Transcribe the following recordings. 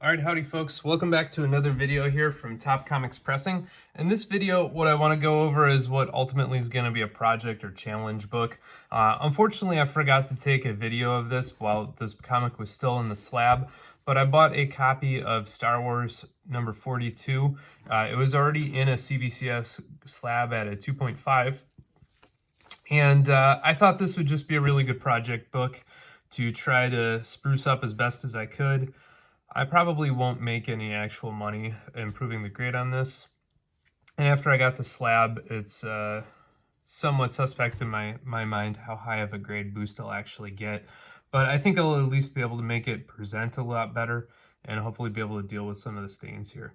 Alright, howdy folks. Welcome back to another video here from Top Comics Pressing. In this video, what I want to go over is what ultimately is going to be a project or challenge book. Unfortunately, I forgot to take a video of this while this comic was still in the slab, but I bought a copy of Star Wars number 42. It was already in a CBCS slab at a 2.5. And I thought this would just be a really good project book to try to spruce up as best as I could. I probably won't make any actual money improving the grade on this. And after I got the slab, it's somewhat suspect in my mind how high of a grade boost I'll actually get. But I think I'll at least be able to make it present a lot better and hopefully be able to deal with some of the stains here.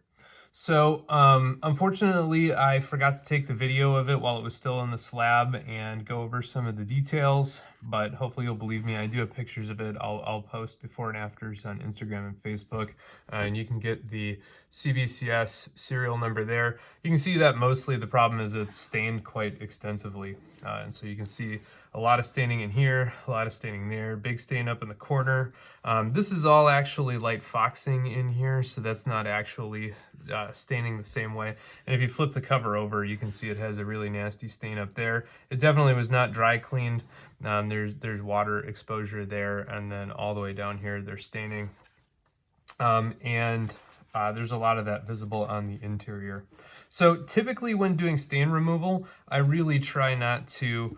So, unfortunately, I forgot to take the video of it while it was still in the slab and go over some of the details, but hopefully you'll believe me. I do have pictures of it. I'll post before and afters on Instagram and Facebook, and you can get the CBCS serial number there. You can see that mostly the problem is it's stained quite extensively, and so you can see a lot of staining in here, a lot of staining there, big stain up in the corner. This is all actually light foxing in here, so that's not actually staining the same way. And if you flip the cover over, you can see it has a really nasty stain up there. It definitely was not dry cleaned. There's water exposure there, and then all the way down here there's staining. There's a lot of that visible on the interior. So typically when doing stain removal, I really try not to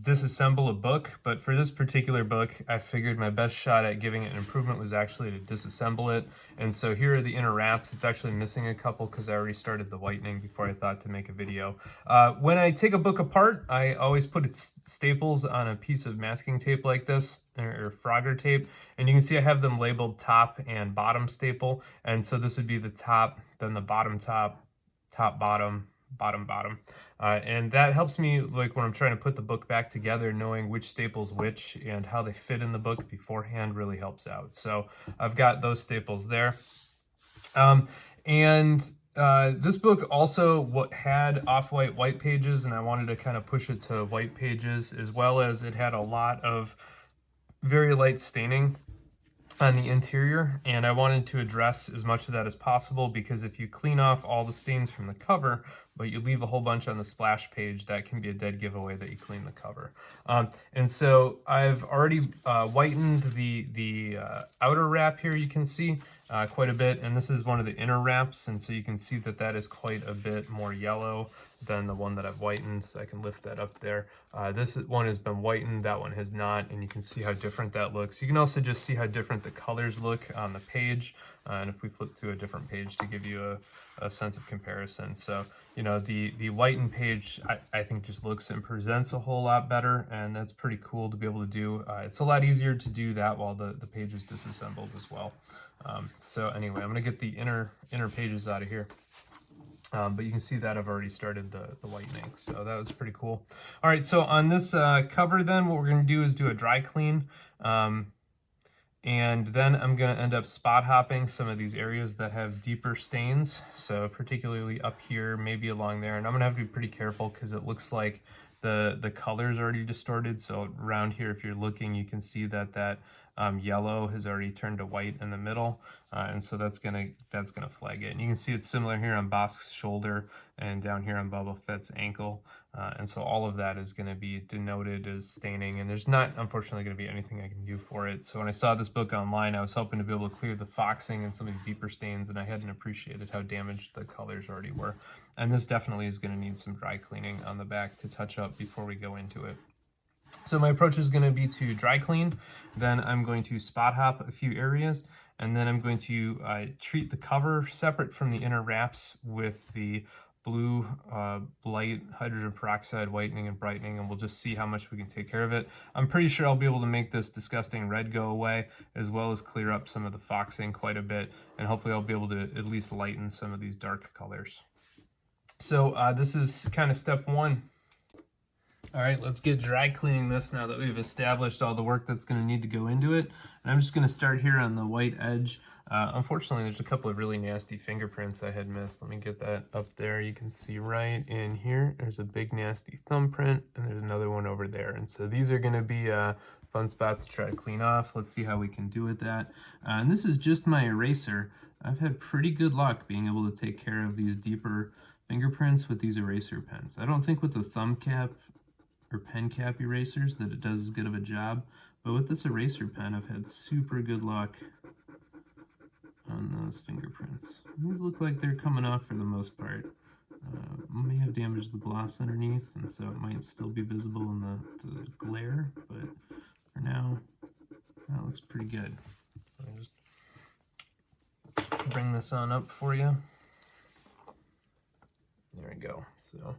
disassemble a book, but for this particular book, I figured my best shot at giving it an improvement was actually to disassemble it. And so here are the inner wraps. It's actually missing a couple because I already started the whitening before I thought to make a video. When I take a book apart, I always put its staples on a piece of masking tape like this, or Frogger tape, and you can see I have them labeled top and bottom staple. And so this would be the top, then the bottom top, top bottom, bottom bottom. And that helps me, like when I'm trying to put the book back together, knowing which staples which and how they fit in the book beforehand really helps out. So I've got those staples there. This book also had off-white white pages, and I wanted to kind of push it to white pages, as well as it had a lot of very light staining on the interior, and I wanted to address as much of that as possible, because if you clean off all the stains from the cover but you leave a whole bunch on the splash page, that can be a dead giveaway that you clean the cover. And so I've already whitened the outer wrap here, you can see quite a bit, and this is one of the inner wraps, and so you can see that that is quite a bit more yellow than the one that I've whitened. So I can lift that up there. This one has been whitened, that one has not, and you can see how different that looks. You can also just see how different the colors look on the page, and if we flip to a different page to give you a sense of comparison. So, you know, the whitened page I think just looks and presents a whole lot better, and that's pretty cool to be able to do. It's a lot easier to do that while the page is disassembled as well. So anyway, I'm gonna get the inner pages out of here. But you can see that I've already started the whitening, so that was pretty cool. All right, so on this cover then, what we're gonna do is do a dry clean. And then I'm going to end up spot hopping some of these areas that have deeper stains. So particularly up here, maybe along there. And I'm going to have to be pretty careful because it looks like the color's already distorted. So around here, if you're looking, you can see that yellow has already turned to white in the middle. And so that's gonna flag it. And you can see it's similar here on Bosk's shoulder and down here on Boba Fett's ankle. And so all of that is going to be denoted as staining, and there's not, unfortunately, going to be anything I can do for it. So when I saw this book online, I was hoping to be able to clear the foxing and some of these deeper stains, and I hadn't appreciated how damaged the colors already were. And this definitely is going to need some dry cleaning on the back to touch up before we go into it. So my approach is going to be to dry clean, then I'm going to spot hop a few areas, and then I'm going to treat the cover separate from the inner wraps with the blue light hydrogen peroxide whitening and brightening, and we'll just see how much we can take care of it. I'm pretty sure I'll be able to make this disgusting red go away, as well as clear up some of the foxing quite a bit, and hopefully I'll be able to at least lighten some of these dark colors. So this is kind of step one. All right, let's get dry cleaning this now that we've established all the work that's going to need to go into it. And I'm just going to start here on the white edge. Unfortunately, there's a couple of really nasty fingerprints I had missed. Let me get that up there. You can see right in here, there's a big nasty thumbprint, and there's another one over there. And so these are going to be fun spots to try to clean off. Let's see how we can do with that. And this is just my eraser. I've had pretty good luck being able to take care of these deeper fingerprints with these eraser pens. I don't think with the thumb cap or pen cap erasers that it does as good of a job, but with this eraser pen I've had super good luck on those fingerprints. These look like they're coming off for the most part. May have damaged the gloss underneath, and so it might still be visible in the glare, but for now, that looks pretty good. I'll just bring this on up for you. There we go. So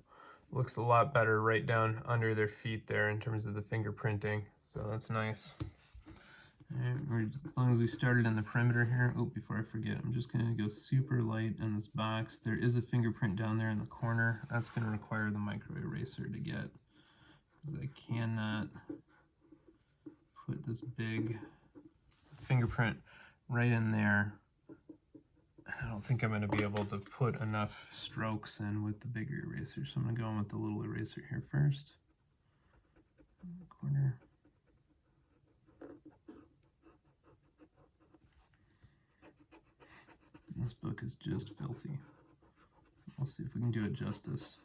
looks a lot better right down under their feet there in terms of the fingerprinting, so that's nice. Alright, as long as we started in the perimeter here, before I forget, I'm just going to go super light in this box. There is a fingerprint down there in the corner. That's going to require the micro eraser to get, because I cannot put this big fingerprint right in there. I don't think I'm going to be able to put enough strokes in with the bigger eraser, so I'm going to go in with the little eraser here first. In the corner. This book is just filthy. We'll see if we can do it justice.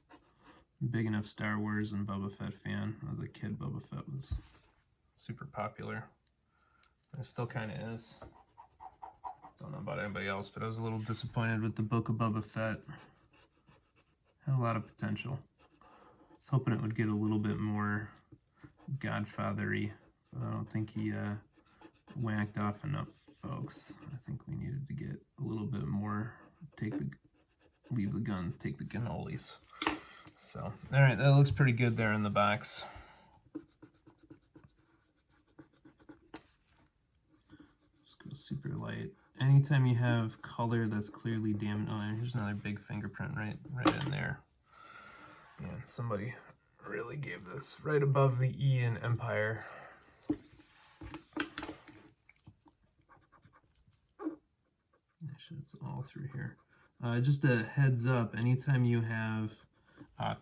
I'm a big enough Star Wars and Boba Fett fan. As a kid, Boba Fett was super popular. It still kind of is. Don't know about anybody else, but I was a little disappointed with the book of Boba Fett. Had a lot of potential. I was hoping it would get a little bit more Godfather-y, but I don't think he whacked off enough folks. I think we needed to get a little bit more, leave the guns, take the cannolis. So, alright, that looks pretty good there in the box. Just go super light. Anytime you have color that's clearly damaged, and here's another big fingerprint right in there. Man, somebody really gave this right above the E in Empire. Actually, it's all through here. Just a heads up, anytime you have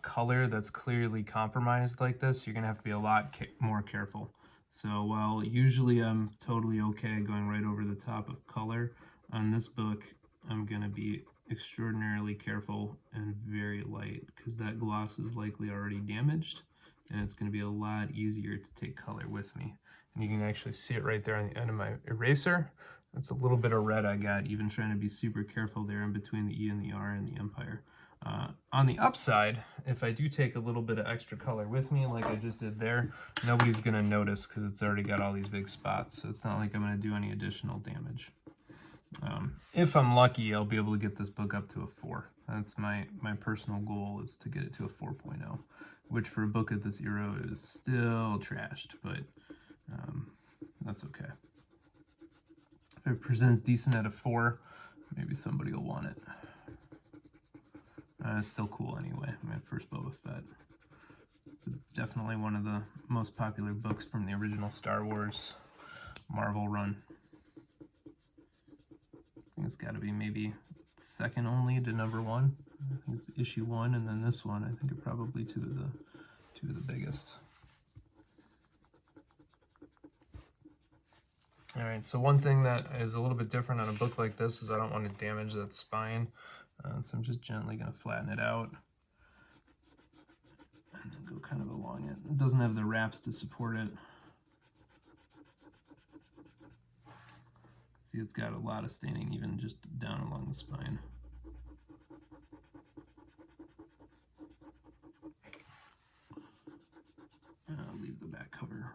color that's clearly compromised like this, you're going to have to be a lot more careful. So while usually I'm totally okay going right over the top of color, on this book I'm going to be extraordinarily careful and very light, because that gloss is likely already damaged, and it's going to be a lot easier to take color with me. And you can actually see it right there on the end of my eraser. That's a little bit of red I got, even trying to be super careful there in between the E and the R and the Empire. On the upside, if I do take a little bit of extra color with me, like I just did there, nobody's going to notice because it's already got all these big spots, so it's not like I'm going to do any additional damage. If I'm lucky, I'll be able to get this book up to a 4. That's my personal goal, is to get it to a 4.0, which for a book of this era is still trashed, but that's okay. If it presents decent at a 4, maybe somebody will want it. It's still cool anyway. My first Boba Fett. It's definitely one of the most popular books from the original Star Wars Marvel run. I think it's got to be maybe second only to number 1. I think it's issue 1, and then this one. I think are probably two of the biggest. All right, so one thing that is a little bit different on a book like this is I don't want to damage that spine. So I'm just gently going to flatten it out and then go kind of along it. It doesn't have the wraps to support it. See, it's got a lot of staining even just down along the spine. And I'll leave the back cover.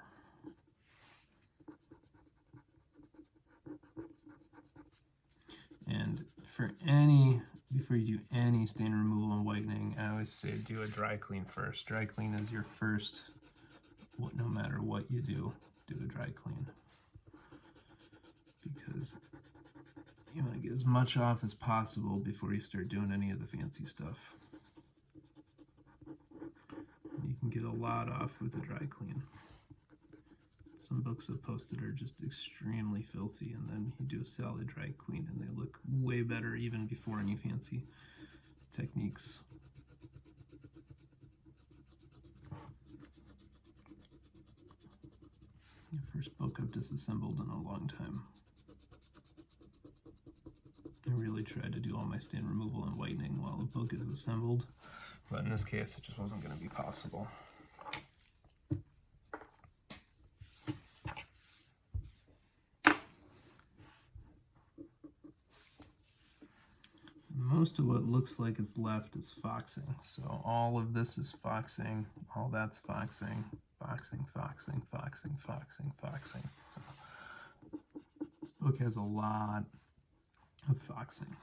And before you do any stain removal and whitening, I always say do a dry clean first. Dry clean is your first, no matter what you do a dry clean. Because you want to get as much off as possible before you start doing any of the fancy stuff. And you can get a lot off with a dry clean. Some books I've posted are just extremely filthy, and then you do a solid dry clean and they look way better even before any fancy techniques. First book I've disassembled in a long time. I really tried to do all my stain removal and whitening while the book is assembled, but in this case it just wasn't going to be possible. Most of what looks like it's left is foxing. So all of this is foxing, all that's foxing, foxing, foxing, foxing, foxing, foxing. So this book has a lot of foxing.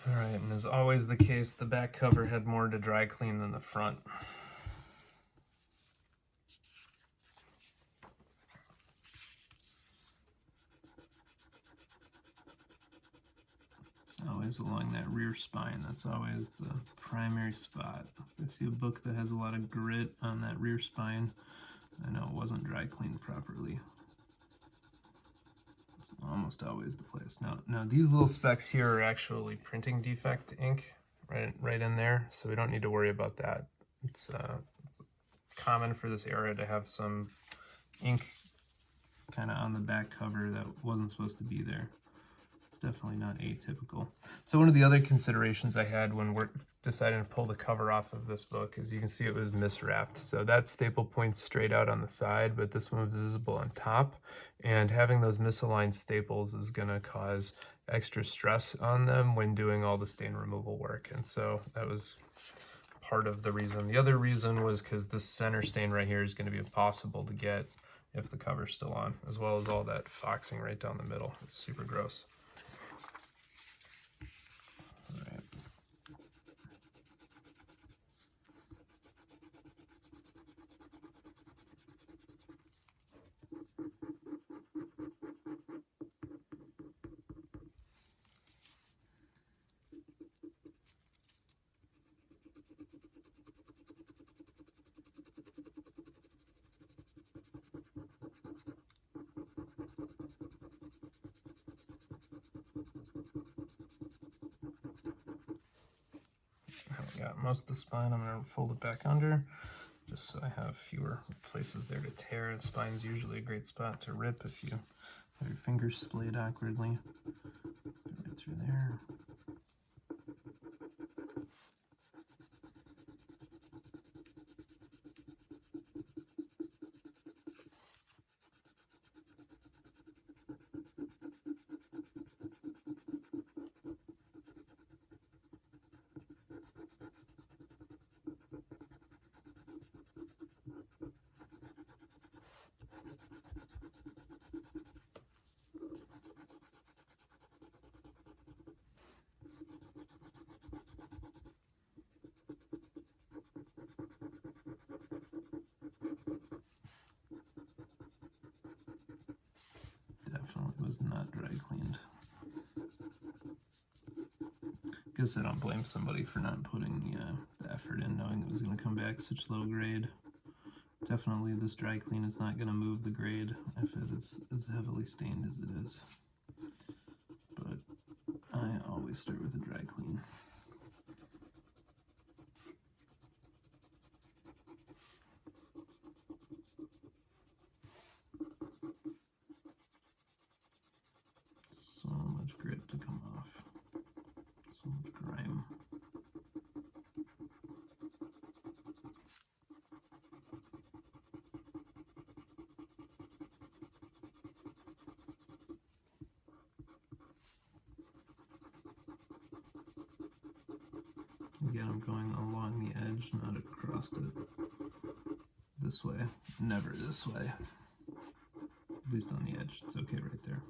Alright, and as always the case, the back cover had more to dry clean than the front. It's always along that rear spine. That's always the primary spot. If I see a book that has a lot of grit on that rear spine, I know it wasn't dry cleaned properly. Almost always the place. Now these little specks here are actually printing defect ink right in there, so we don't need to worry about that. It's common for this era to have some ink kind of on the back cover that wasn't supposed to be there. It's definitely not atypical. So one of the other considerations I had when we're deciding to pull the cover off of this book is you can see it was miswrapped. So that staple points straight out on the side, but this one was visible on top. And having those misaligned staples is going to cause extra stress on them when doing all the stain removal work. And so that was part of the reason. The other reason was because this center stain right here is going to be impossible to get if the cover's still on, as well as all that foxing right down the middle. It's super gross. All right. Got most of the spine. I'm going to fold it back under just so I have fewer places there to tear. The spine's usually a great spot to rip if you have your fingers splayed awkwardly. Right through there. Definitely was not dry cleaned. Guess I don't blame somebody for not putting the effort in, knowing it was going to come back such low grade. Definitely this dry clean is not going to move the grade if it is as heavily stained as it is. But I always start with a dry clean. So much grit to come off. So much grime. Again, I'm going along the edge, not across it. This way, never this way. At least on the edge, it's okay right there.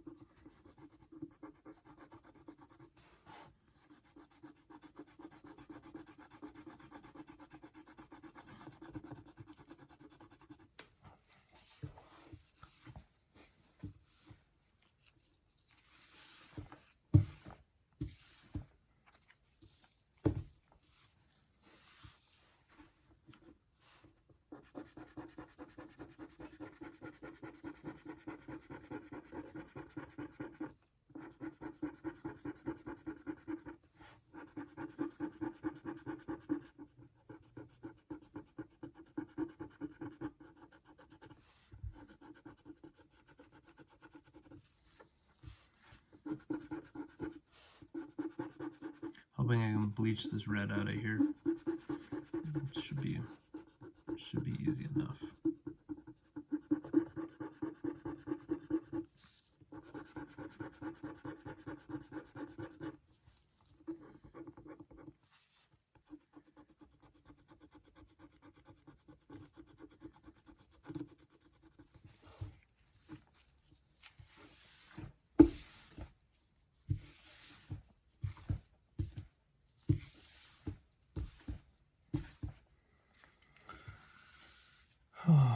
Hoping I can bleach this red out of here. Should be easy enough.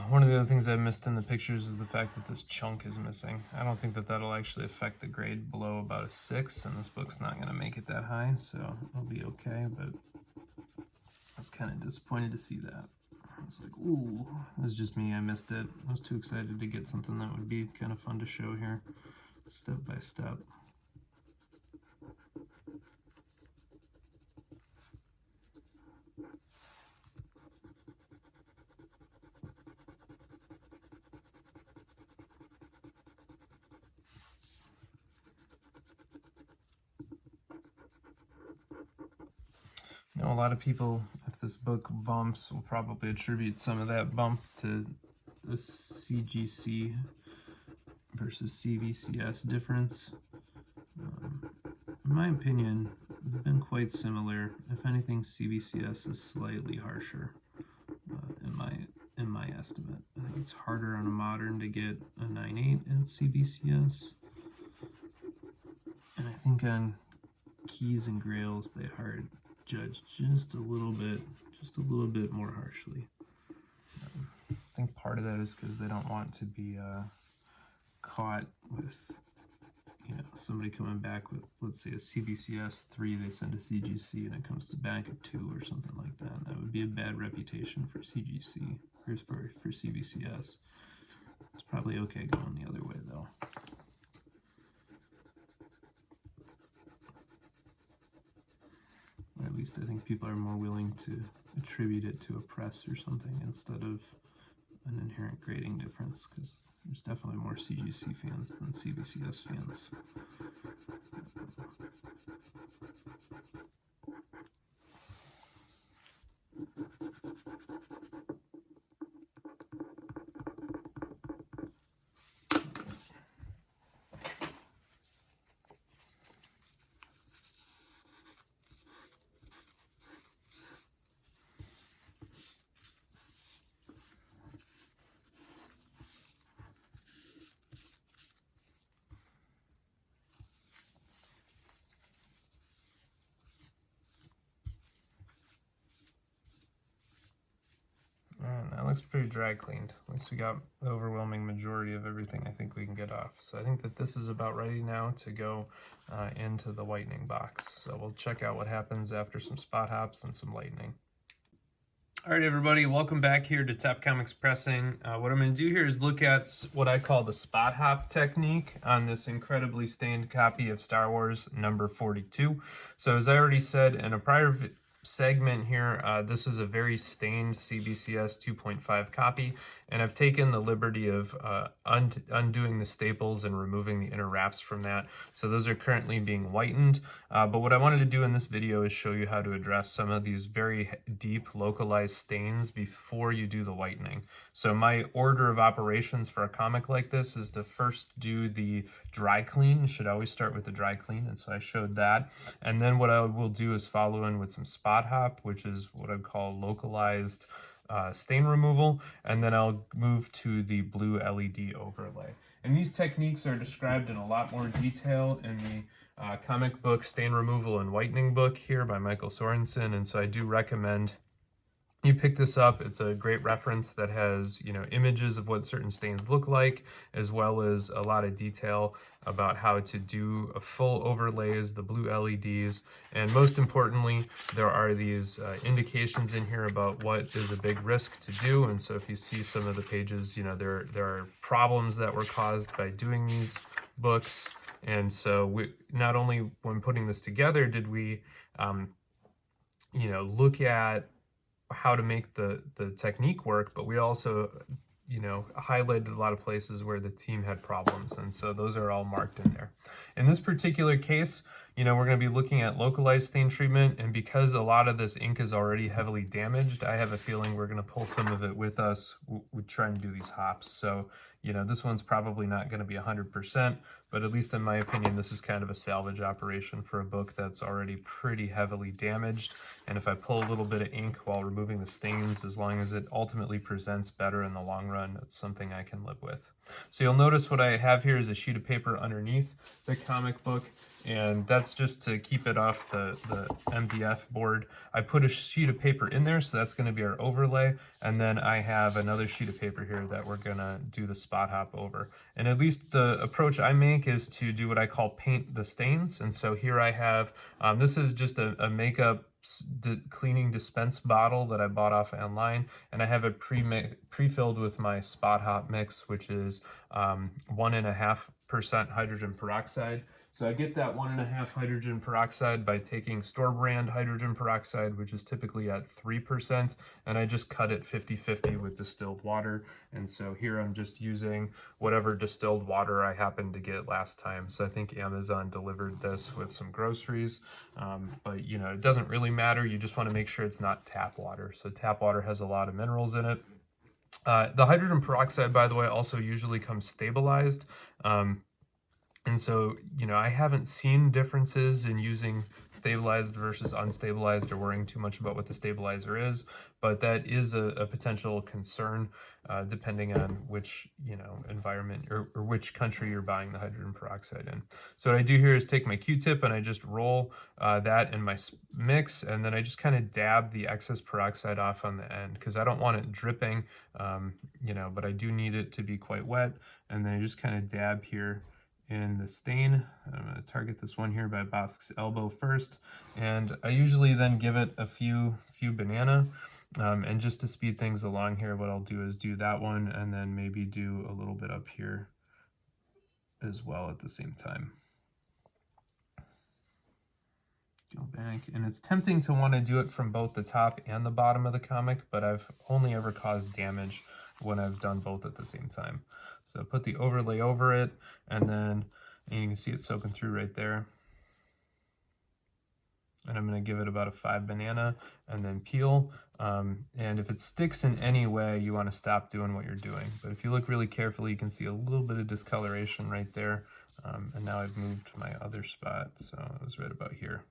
One of the other things I missed in the pictures is the fact that this chunk is missing. I don't think that that'll actually affect the grade below about a 6, and this book's not going to make it that high, so it'll be okay, but I was kind of disappointed to see that. I was like, ooh, it was just me, I missed it. I was too excited to get something that would be kind of fun to show here, step by step. A lot of people, if this book bumps, will probably attribute some of that bump to the CGC versus CBCS difference. In my opinion, they've been quite similar. If anything, CBCS is slightly harsher in my estimate. I think it's harder on a modern to get a 9.8 in CBCS, and I think on keys and grails they judge just a little bit more harshly. I think part of that is because they don't want to be caught with, somebody coming back with, let's say, a CBCS 3, they send a CGC and it comes to back at 2 or something like that. That would be a bad reputation for CGC, or for CBCS. It's probably okay going the other way though. Or at least I think people are more willing to attribute it to a press or something instead of an inherent grading difference, because there's definitely more CGC fans than CBCS fans. That looks pretty dry cleaned. At least we got the overwhelming majority of everything I think we can get off. So I think that this is about ready now to go into the whitening box. So we'll check out what happens after some spot hops and some lightning. All right, everybody, welcome back here to Top Comics Pressing. What I'm going to do here is look at what I call the spot hop technique on this incredibly stained copy of Star Wars number 42. So as I already said in a prior segment here, this is a very stained CBCS 2.5 copy, and I've taken the liberty of undoing the staples and removing the inner wraps from that. So those are currently being whitened, but what I wanted to do in this video is show you how to address some of these very deep localized stains before you do the whitening. So my order of operations for a comic like this is to first do the dry clean. You should always start with the dry clean, and so I showed that. And then what I will do is follow in with some spot hop, which is what I call localized stain removal, and then I'll move to the blue LED overlay. And these techniques are described in a lot more detail in the comic book Stain Removal and Whitening book here by Michael Sorensen, and so I do recommend you pick this up. It's a great reference that has, images of what certain stains look like, as well as a lot of detail about how to do a full overlays, the blue LEDs, and most importantly, there are these indications in here about what is a big risk to do. And so if you see some of the pages, there are problems that were caused by doing these books. And so we not only when putting this together did we, look at how to make the technique work, but we also you know, highlighted a lot of places where the team had problems, and so those are all marked in there. In this particular case, you know, we're going to be looking at localized stain treatment, and because a lot of this ink is already heavily damaged, I have a feeling we're going to pull some of it with us. We try and do these hops. So, you know, this one's probably not going to be 100%, but at least in my opinion, this is kind of a salvage operation for a book that's already pretty heavily damaged. And if I pull a little bit of ink while removing the stains, as long as it ultimately presents better in the long run, it's something I can live with. So you'll notice what I have here is a sheet of paper underneath the comic book, and that's just to keep it off the MDF board. I put a sheet of paper in there, so that's going to be our overlay, and then I have another sheet of paper here that we're going to do the spot hop over. And at least the approach I make is to do what I call paint the stains. And so here I have, this is just a makeup cleaning dispense bottle that I bought off online, and I have it pre-filled with my spot hop mix, which is 1.5% hydrogen peroxide. So I get that 1.5 hydrogen peroxide by taking store brand hydrogen peroxide, which is typically at 3%, and I just cut it 50-50 with distilled water. And so here I'm just using whatever distilled water I happened to get last time. So I think Amazon delivered this with some groceries, but you know, it doesn't really matter. You just want to make sure it's not tap water. So tap water has a lot of minerals in it. The hydrogen peroxide, by the way, also usually comes stabilized. And so, you know, I haven't seen differences in using stabilized versus unstabilized or worrying too much about what the stabilizer is, but that is a potential concern depending on which, you know, environment or which country you're buying the hydrogen peroxide in. So what I do here is take my Q-tip and I just roll that in my mix, and then I just kind of dab the excess peroxide off on the end because I don't want it dripping, you know, but I do need it to be quite wet. And then I just kind of dab here in the stain. I'm going to target this one here by Bosque's elbow first, and I usually then give it a few banana, and just to speed things along here, what I'll do is do that one and then maybe do a little bit up here as well at the same time. Go back, and it's tempting to want to do it from both the top and the bottom of the comic, but I've only ever caused damage when I've done both at the same time. So put the overlay over it, and then you can see it soaking through right there. And I'm going to give it about a 5 banana and then peel. And if it sticks in any way, you want to stop doing what you're doing. But if you look really carefully, you can see a little bit of discoloration right there. And now I've moved my other spot, so it was right about here.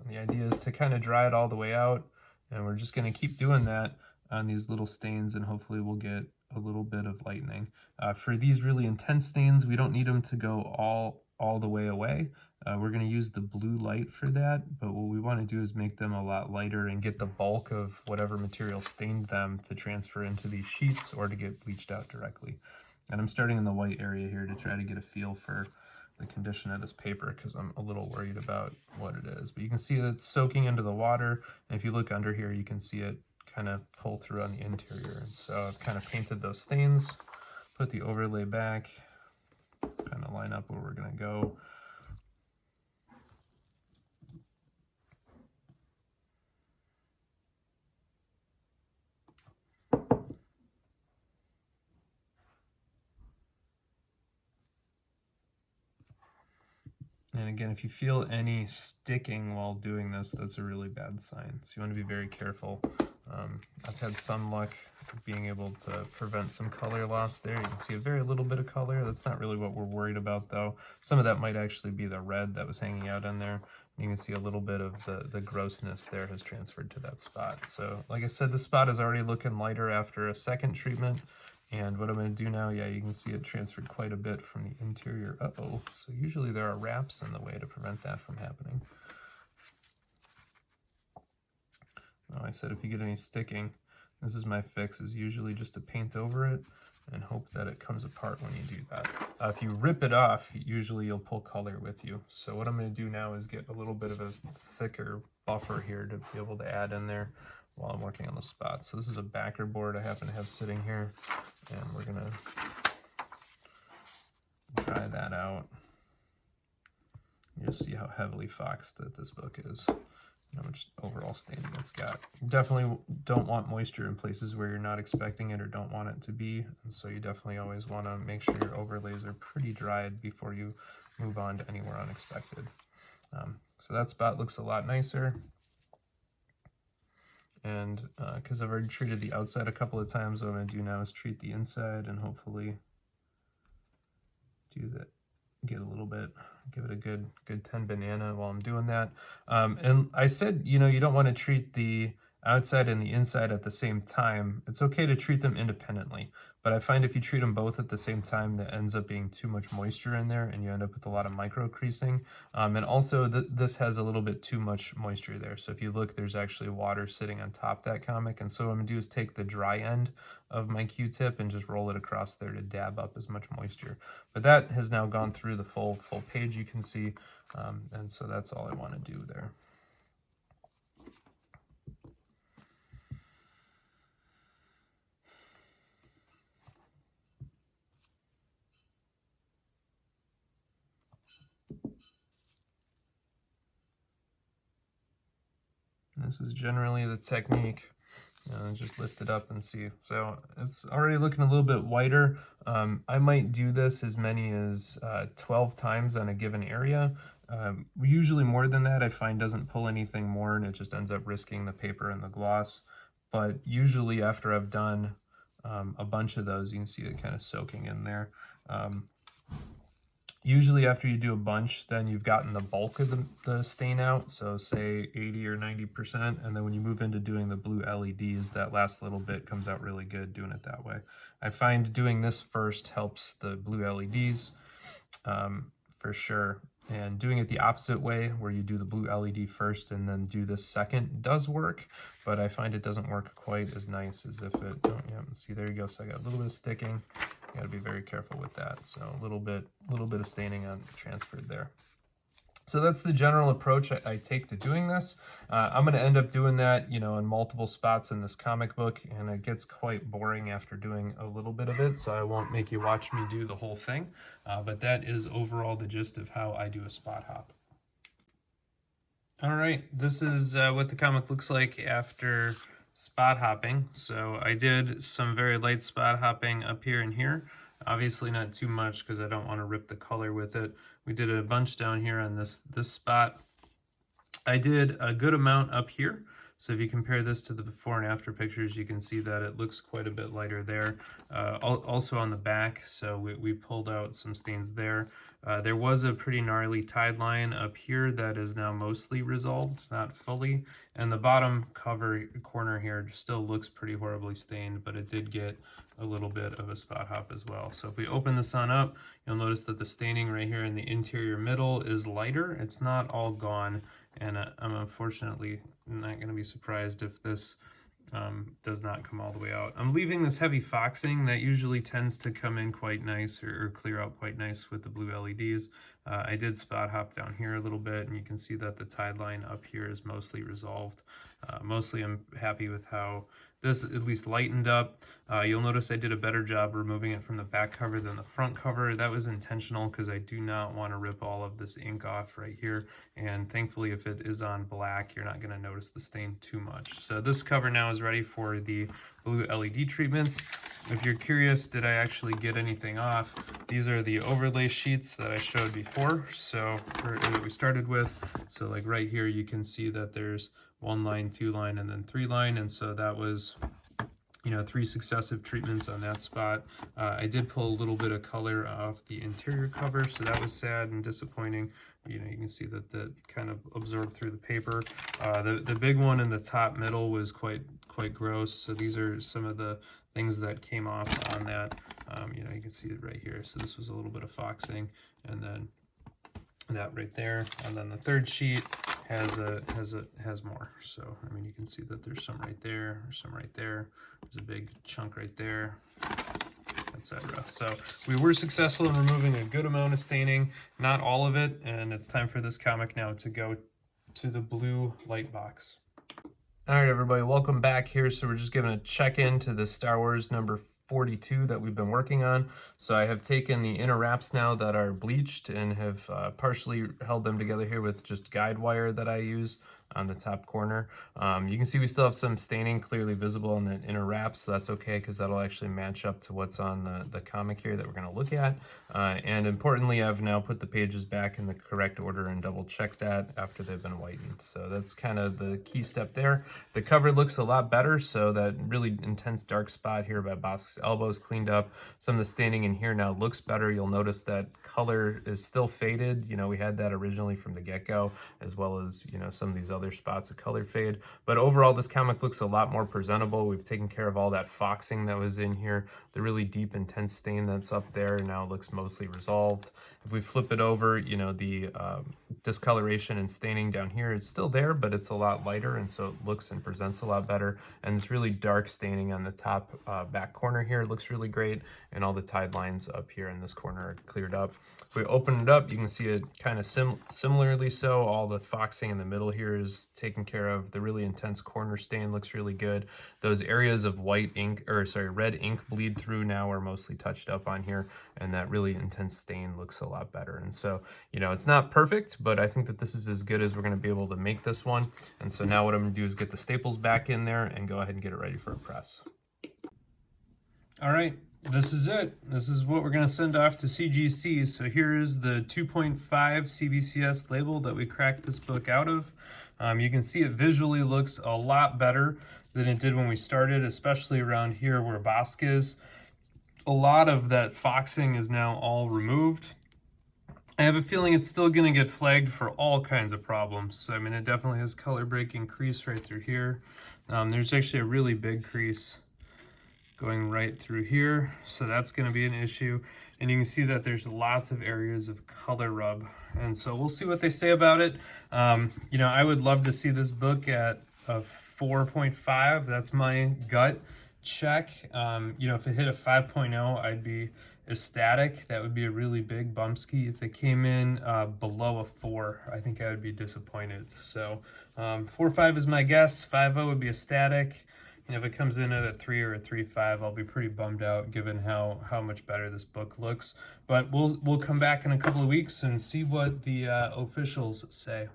And the idea is to kind of dry it all the way out, and we're just going to keep doing that on these little stains, and hopefully we'll get a little bit of lightening. For these really intense stains, we don't need them to go all the way away. We're going to use the blue light for that, but what we want to do is make them a lot lighter and get the bulk of whatever material stained them to transfer into these sheets or to get bleached out directly. And I'm starting in the white area here to try to get a feel for the condition of this paper because I'm a little worried about what it is. But you can see that it's soaking into the water, and if you look under here, you can see it kind of pull through on the interior. And so I've kind of painted those stains, put the overlay back, kind of line up where we're going to go. And again, if you feel any sticking while doing this, that's a really bad sign. So you want to be very careful. I've had some luck being able to prevent some color loss there. You can see a very little bit of color. That's not really what we're worried about though. Some of that might actually be the red that was hanging out in there. You can see a little bit of the grossness there has transferred to that spot. So like I said, the spot is already looking lighter after a second treatment. And what I'm going to do now, yeah, you can see it transferred quite a bit from the interior. Uh-oh. So usually there are wraps in the way to prevent that from happening. I said if you get any sticking, this is my fix, is usually just to paint over it and hope that it comes apart when you do that. If you rip it off, usually you'll pull color with you. So what I'm going to do now is get a little bit of a thicker buffer here to be able to add in there while I'm working on the spots. So this is a backer board I happen to have sitting here, and we're going to dry that out. You'll see how heavily foxed that this book is. how much overall staining it's got. You definitely don't want moisture in places where you're not expecting it or don't want it to be, and so you definitely always want to make sure your overlays are pretty dried before you move on to anywhere unexpected. So that spot looks a lot nicer, and because I've already treated the outside a couple of times, what I'm going to do now is treat the inside and hopefully do that. Get a little bit, give it a good 10 banana while I'm doing that. And I said, you know, you don't want to treat the outside and the inside at the same time. It's okay to treat them independently, but I find if you treat them both at the same time, that ends up being too much moisture in there and you end up with a lot of micro creasing. And also this has a little bit too much moisture there. So if you look, there's actually water sitting on top of that comic. And so what I'm gonna do is take the dry end of my Q-tip and just roll it across there to dab up as much moisture. But that has now gone through the full page, you can see. And so that's all I want to do there. This is generally the technique. Just lift it up and see. So it's already looking a little bit whiter. I might do this as many as 12 times on a given area. Usually more than that I find doesn't pull anything more, and it just ends up risking the paper and the gloss. But usually after I've done a bunch of those, you can see it kind of soaking in there. Usually after you do a bunch, then you've gotten the bulk of the stain out, so say 80 or 90%, and then when you move into doing the blue LEDs, that last little bit comes out really good doing it that way. I find doing this first helps the blue LEDs for sure, and doing it the opposite way, where you do the blue LED first and then do this second, does work, but I find it doesn't work quite as nice as if it, see, there you go, so I got a little bit of sticking. Got to be very careful with that. So a little bit of staining on transferred there. So that's the general approach I take to doing this. I'm going to end up doing that, you know, in multiple spots in this comic book, and it gets quite boring after doing a little bit of it, so I won't make you watch me do the whole thing. But that is overall the gist of how I do a spot hop. All right, this is what the comic looks like after spot hopping. So I did some very light spot hopping up here and here. Obviously not too much because I don't want to rip the color with it. We did a bunch down here on this spot. I did a good amount up here. So if you compare this to the before and after pictures, you can see that it looks quite a bit lighter there. Also on the back, so we pulled out some stains there. There was a pretty gnarly tide line up here that is now mostly resolved, not fully. And the bottom cover corner here still looks pretty horribly stained, but it did get a little bit of a spot hop as well. So if we open this on up, you'll notice that the staining right here in the interior middle is lighter. It's not all gone, and I'm unfortunately not going to be surprised if this does not come all the way out. I'm leaving this heavy foxing that usually tends to come in quite nice or clear out quite nice with the blue LEDs. I did spot hop down here a little bit, and you can see that the tide line up here is mostly resolved. Mostly I'm happy with how this at least lightened up. You'll notice I did a better job removing it from the back cover than the front cover. That was intentional because I do not want to rip all of this ink off right here. And thankfully, if it is on black, you're not going to notice the stain too much. So this cover now is ready for the blue LED treatments. If you're curious, did I actually get anything off? These are the overlay sheets that I showed before, so that we started with. So like right here, you can see that there's 1 line, 2 line, and then 3 line, and so that was, you know, 3 successive treatments on that spot. I did pull a little bit of color off the interior cover, so that was sad and disappointing. You know, you can see that that kind of absorbed through the paper. The big one in the top middle was quite gross. So these are some of the things that came off on that. You know, you can see it right here. So this was a little bit of foxing, and then that right there, and then the third sheet has more. So I mean, you can see that there's some right there, or some right there. There's a big chunk right there, etc. So we were successful in removing a good amount of staining, not all of it, and it's time for this comic now to go to the blue light box. All right, everybody, welcome back here. So we're just giving a check-in to the Star Wars number 42 that we've been working on. So I have taken the inner wraps now that are bleached and have partially held them together here with just guide wire that I use. on the top corner. You can see we still have some staining clearly visible in the inner wrap, so that's okay because that'll actually match up to what's on the comic here that we're going to look at. And importantly, I've now put the pages back in the correct order and double checked that after they've been whitened. So that's kind of the key step there. The cover looks a lot better, so that really intense dark spot here by Bosk's elbow is cleaned up. Some of the staining in here now looks better. You'll notice that color is still faded. You know, we had that originally from the get-go, as well as, you know, some of these other spots of color fade. But overall, this comic looks a lot more presentable. We've taken care of all that foxing that was in here. The really deep, intense stain that's up there now looks mostly resolved. If we flip it over, you know, the discoloration and staining down here is still there, but it's a lot lighter, and so it looks and presents a lot better. And this really dark staining on the top back corner here looks really great, and all the tide lines up here in this corner are cleared up. If we open it up, you can see it kind of similarly so. All the foxing in the middle here is taken care of. The really intense corner stain looks really good. Those areas of white ink, or sorry, red ink bleed through now are mostly touched up on here, and that really intense stain looks a lot better. And so, you know, it's not perfect, but I think that this is as good as we're going to be able to make this one. And so now what I'm going to do is get the staples back in there and go ahead and get it ready for a press. All right, this is it. This is what we're going to send off to CGC. So here is the 2.5 CBCS label that we cracked this book out of. You can see it visually looks a lot better than it did when we started, especially around here where Bosk is. A lot of that foxing is now all removed. I have a feeling it's still going to get flagged for all kinds of problems. So, I mean, it definitely has color breaking crease right through here. There's actually a really big crease going right through here, so that's going to be an issue. And you can see that there's lots of areas of color rub, and so we'll see what they say about it. You know, I would love to see this book at a 4.5. That's my gut check. You know, if it hit a 5.0, I'd be ecstatic. That would be a really big bumpski. If it came in below a 4, I think I would be disappointed. So 4.5 is my guess. 5.0 would be ecstatic. And if it comes in at a 3 or a 3.5, I'll be pretty bummed out given how much better this book looks. But we'll come back in a couple of weeks and see what the officials say.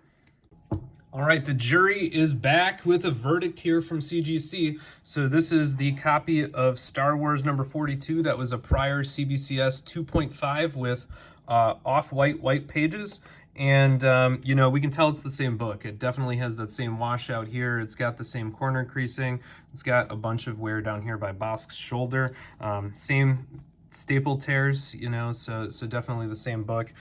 All right, the jury is back with a verdict here from CGC. So this is the copy of Star Wars number 42 that was a prior CBCS 2.5 with off-white white pages. And, you know, we can tell it's the same book. It definitely has that same washout here. It's got the same corner creasing. It's got a bunch of wear down here by Bosk's shoulder. Same staple tears, you know, so definitely the same book.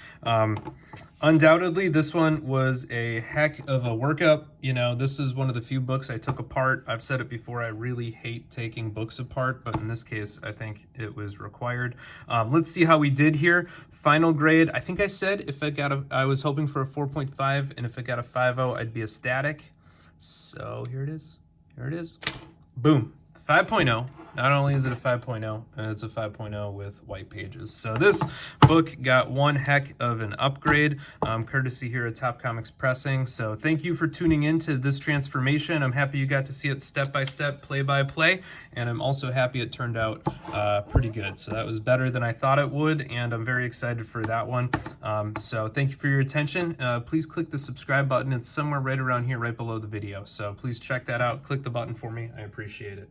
Undoubtedly, this one was a heck of a workup. You know, this is one of the few books I took apart. I've said it before, I really hate taking books apart, but in this case, I think it was required. Let's see how we did here. Final grade, I think I said if I got I was hoping for a 4.5, and if I got a 5.0, I'd be ecstatic. So here it is. Here it is. Boom. 5.0. Not only is it a 5.0, it's a 5.0 with white pages. So this book got one heck of an upgrade, courtesy here at Top Comics Pressing. So thank you for tuning in to this transformation. I'm happy you got to see it step by step, play by play, and I'm also happy it turned out pretty good. So that was better than I thought it would, and I'm very excited for that one. So thank you for your attention. Please click the subscribe button. It's somewhere right around here, right below the video. So please check that out. Click the button for me. I appreciate it.